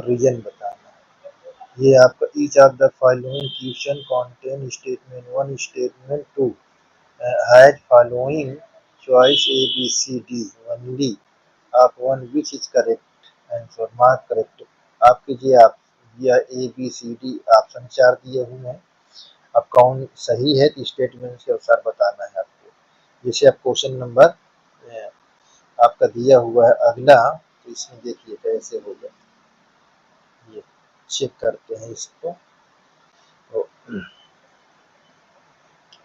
और रीजन बताना है। ये आपका each of the following question contain statement 1 statement 2 has following choice A B C D only आप one which is correct answer mark correct. आप कीजिए, आप यह A B C D option 4 दिए हुए हैं, अब कौन सही है तो स्टेटमेंट के अनुसार बताना है आपको। जैसे आप क्वेश्चन नंबर आपका दिया हुआ है अगला, तो इसमें देखिए कैसे होगा, ये चेक करते हैं इसको।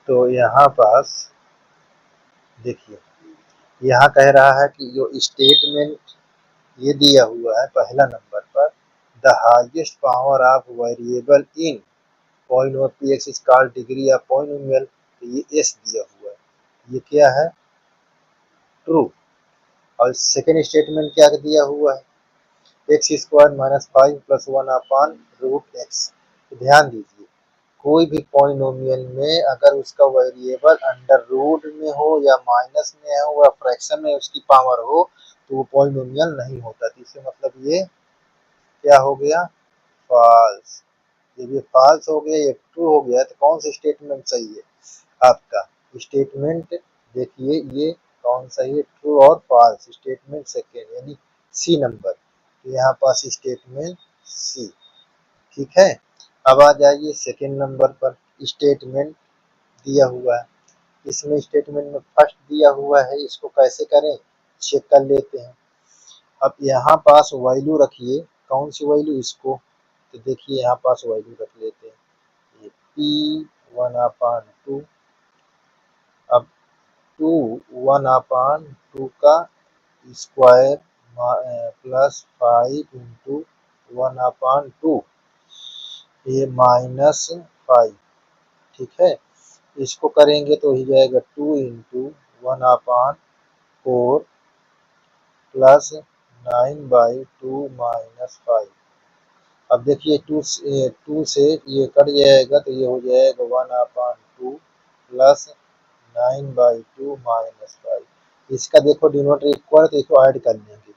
तो यहाँ पास देखिए, यहाँ कह रहा है कि जो स्टेटमेंट ये दिया हुआ है पहला नंबर पर, the highest power of variable in point of P x is called degree of polynomial, तो ये एस दिया हुआ है, ये क्या है ट्रू। और सेकेंड स्टेटमेंट क्या दिया हुआ है, x square minus 5 plus 1 upon root x. ध्यान दीजिए, कोई भी पॉलिनोमियल में अगर उसका वेरिएबल अंडर रूट में हो या माइनस में हो या फ्रैक्शन में उसकी पावर हो तो वो पॉलिनोमियल नहीं होता। तो इससे मतलब ये क्या हो गया, फॉल्स। जब ये फॉल्स हो गया, ये ट्रू हो गया, तो कौन सा स्टेटमेंट सही है आपका स्टेटमेंट, देखिए ये कौन सा है, ट्रू और फॉल्स स्टेटमेंट सेकेंड यानी सी नंबर, तो यहाँ पास स्टेटमेंट सी। ठीक है, अब आ जाइए सेकेंड नंबर पर, स्टेटमेंट दिया हुआ है, इसमें स्टेटमेंट में फर्स्ट दिया हुआ है, इसको कैसे करें चेक कर लेते हैं। अब यहाँ पास वैल्यू रखिए, कौन सी वैल्यू, इसको, तो देखिए यहाँ पास वैल्यू रख लेते हैं, ये पी 1/2, अब 2 1/2 का स्क्वायर प्लस 5 इंटू 1/2 ये -5। ठीक है, इसको करेंगे तो हो जाएगा 2 इंटू 1/4 प्लस 9/2 -5। अब देखिए 2 से ये कट जाएगा तो ये हो जाएगा 1/2 प्लस 9/2 -5। इसका देखो डिनोमिनेटर इक्वल, तो इसको ऐड कर लेंगे,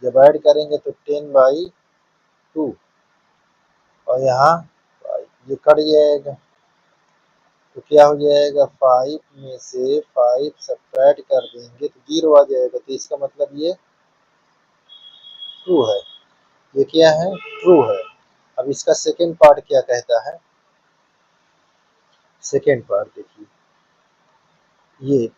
जब ऐड करेंगे तो 10/2 और यहाँ ये कट जाएगा, तो क्या हो जाएगा 5 में से 5 सब्ट्रैक्ट कर देंगे तो 0 आ जाएगा, तो इसका मतलब ये ट्रू है, ये क्या है ट्रू है। अब इसका सेकेंड पार्ट क्या कहता है, सेकेंड पार्ट देखिए, ये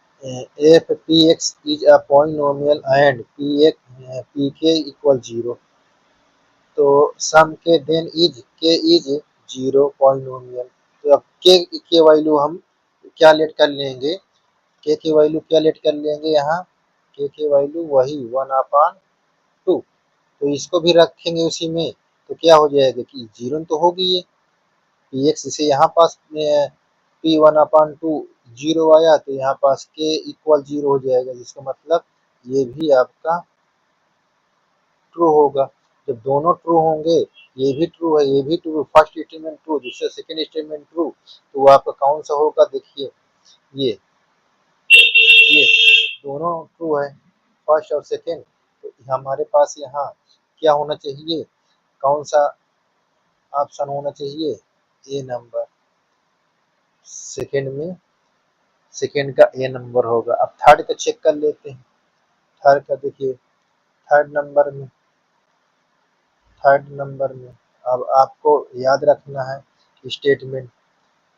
F P x is a polynomial and P के इक्वल 0, तो सम के देन इज के इज 0 पॉलिनोमियल। तो अब के वैल्यू हम क्या लेट कर लेंगे, के वैल्यू क्या लेट कर लेंगे, यहाँ के वैल्यू वही 1/2, तो इसको भी रखेंगे उसी में, तो क्या हो जाएगा कि 0 तो होगी ये पी एक्स, इसे यहाँ पास पी 1/2 0 आया, तो यहाँ पास के इक्वल 0 हो जाएगा, जिसका मतलब ये भी आपका ट्रू होगा। जब दोनों ट्रू होंगे, ये भी ट्रू है ये भी ट्रू, फर्स्ट स्टेटमेंट ट्रू दूसरा सेकेंड स्टेटमेंट ट्रू, तो वो आपका कौन सा होगा, देखिए ये दोनों ट्रू है फर्स्ट और सेकेंड, तो हमारे पास यहाँ क्या होना चाहिए, कौन सा ऑप्शन होना चाहिए, ए नंबर, सेकेंड में सेकेंड का ए नंबर होगा। अब थर्ड का चेक कर लेते हैं, थर्ड का देखिए, थर्ड नंबर में अब आपको याद रखना है स्टेटमेंट,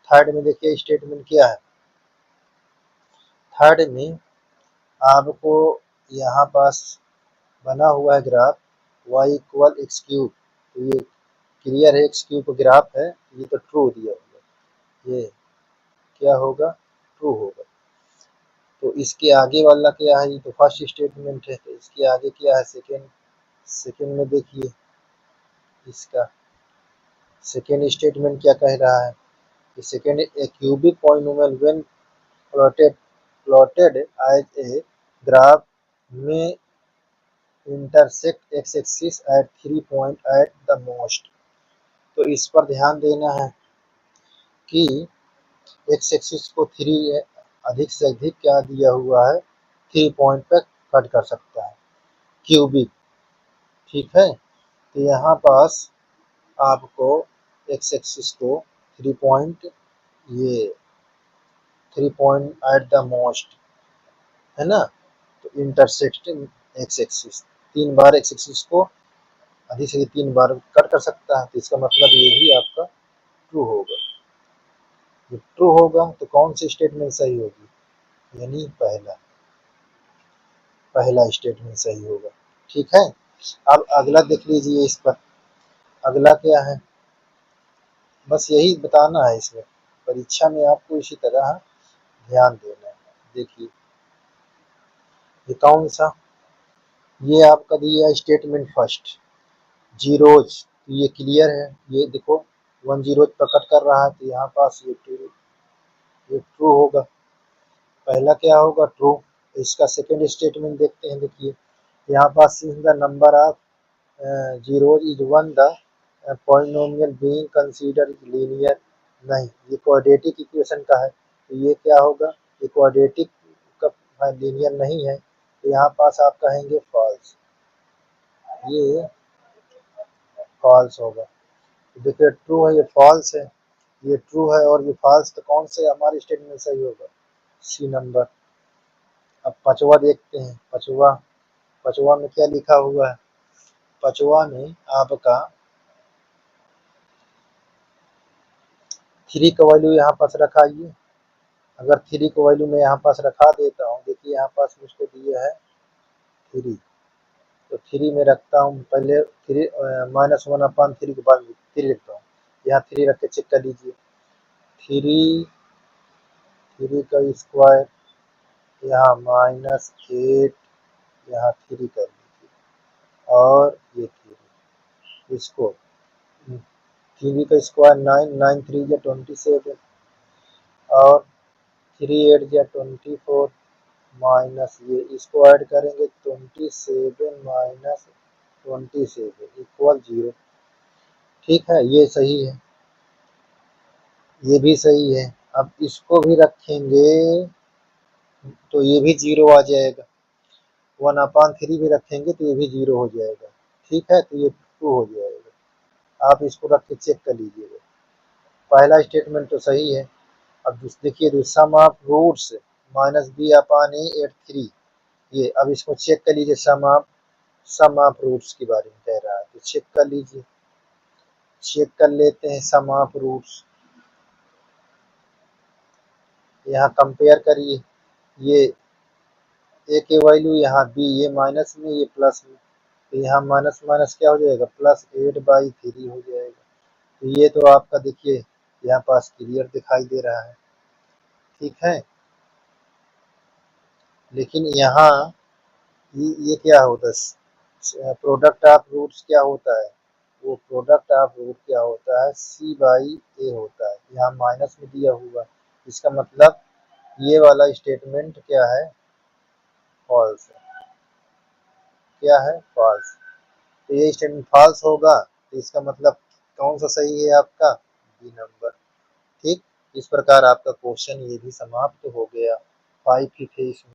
थर्ड में देखिए स्टेटमेंट क्या है, थर्ड में आपको यहाँ पास बना हुआ है graph y equal x cube, तो ये क्लियर है एक्स क्यूब ग्राफ है, ये तो ट्रू दिया हुआ, ये क्या होगा ट्रू होगा। तो इसके आगे वाला क्या है, ये तो फर्स्ट स्टेटमेंट है, तो इसके आगे क्या है सेकेंड, सेकेंड में देखिए इसका सेकेंड स्टेटमेंट क्या कह रहा है, second a cubic polynomial when plotted as a graph में intersect x axis at 3 point at the most. तो इस पर ध्यान देना है कि एक्स एक्सिस को 3 अधिक से अधिक क्या दिया हुआ है, 3 पॉइंट पर कट कर सकता है क्यूबिक। ठीक है, तो यहाँ पास आपको एक्स एक्सिस को 3 पॉइंट एट द मोस्ट, है ना, तो इंटरसेक्ट एक्स एक्सिस 3 बार एक्स एक्सिस को अधिक से 3 बार कट कर सकता है, तो इसका मतलब ये भी आपका ट्रू होगा। जब ट्रू होगा तो कौन सी स्टेटमेंट सही होगी, यानी पहला स्टेटमेंट सही होगा। ठीक है, अब अगला देख लीजिए। इस पर अगला क्या है, बस यही बताना है इसमें, परीक्षा में आपको इसी तरह ध्यान देना है। देखिए ये कौन सा, ये आपका दिया स्टेटमेंट फर्स्ट जीरोज, तो ये क्लियर है, ये देखो 1 जीरोज पर कट कर रहा है, तो यहाँ पास ये ट्रू होगा। पहला क्या होगा, ट्रू। इसका सेकेंड स्टेटमेंट देखते हैं। देखिए यहाँ पास the number of zeros is 1 the polynomial being consider linear, नहीं, ये क्वाड्रेटिक इक्वेशन का है, तो ये क्या होगा, ये क्वाड्रेटिक का लीनियर नहीं है, तो यहाँ पास आप कहेंगे फॉल्स, ये फॉल्स होगा। तो देखिए ट्रू है, ये फॉल्स है, ये ट्रू है और ये फॉल्स, तो कौन से हमारे स्टेटमेंट में सही होगा, सी नंबर। अब पांचवा देखते हैं। पांचवा में क्या लिखा हुआ है, पांचवा में आपका 3 का वैल्यू यहाँ पास रखाइए। अगर 3 को वैल्यू में यहाँ पास रखा देता हूँ, देखिए यहाँ पास मुझको दिया है 3, तो 3 में रखता हूँ पहले, 3 -1/3 के बाद 3 लिखता हूँ, यहाँ 3 रख के चेक कर लीजिए। 3 का स्क्वायर, यहाँ -8, यहाँ 3 कर लीजिए, और ये 3, इसको 3 का स्क्वायर 9, 9 3 या 27, और 3 8 या 24, माइनस ये, इसको ऐड करेंगे 27 माइनस 27 इक्वल 0। ठीक है, ये सही है, ये भी सही है। अब इसको भी रखेंगे तो ये भी 0 आ जाएगा, 1/3 भी रखेंगे तो ये भी 0 हो जाएगा। ठीक है, तो ये ट्रू हो जाएगा। आप इसको रख के चेक कर लीजिएगा, पहला स्टेटमेंट तो सही है। अब देखिए सम ऑफ रूट्स -b/a/3, ये अब इसको चेक कर लीजिए, सम ऑफ रूट्स के बारे में कह रहा है, तो चेक कर लीजिए, चेक कर लेते हैं सम ऑफ रूट्स। यहाँ कंपेयर करिए, ये ए के वैल्यू, यहाँ बी, ये माइनस में ये प्लस में, तो यहाँ माइनस माइनस क्या हो जाएगा, +8/3 हो जाएगा। तो ये तो आपका देखिए यहाँ पास क्लियर दिखाई दे रहा है। ठीक है, लेकिन यहाँ ये क्या होता है, प्रोडक्ट ऑफ रूट्स क्या होता है, वो प्रोडक्ट ऑफ रूट क्या होता है, C/A होता है। यहाँ माइनस में दिया हुआ, इसका मतलब ये वाला स्टेटमेंट क्या है, फॉल्स है। क्या है, फॉल्स। तो ये स्टेटमेंट फॉल्स होगा, तो इसका मतलब कौन सा सही है आपका, बी नंबर। ठीक, इस प्रकार आपका क्वेश्चन ये भी समाप्त हो गया। 5 ही थे इसमें।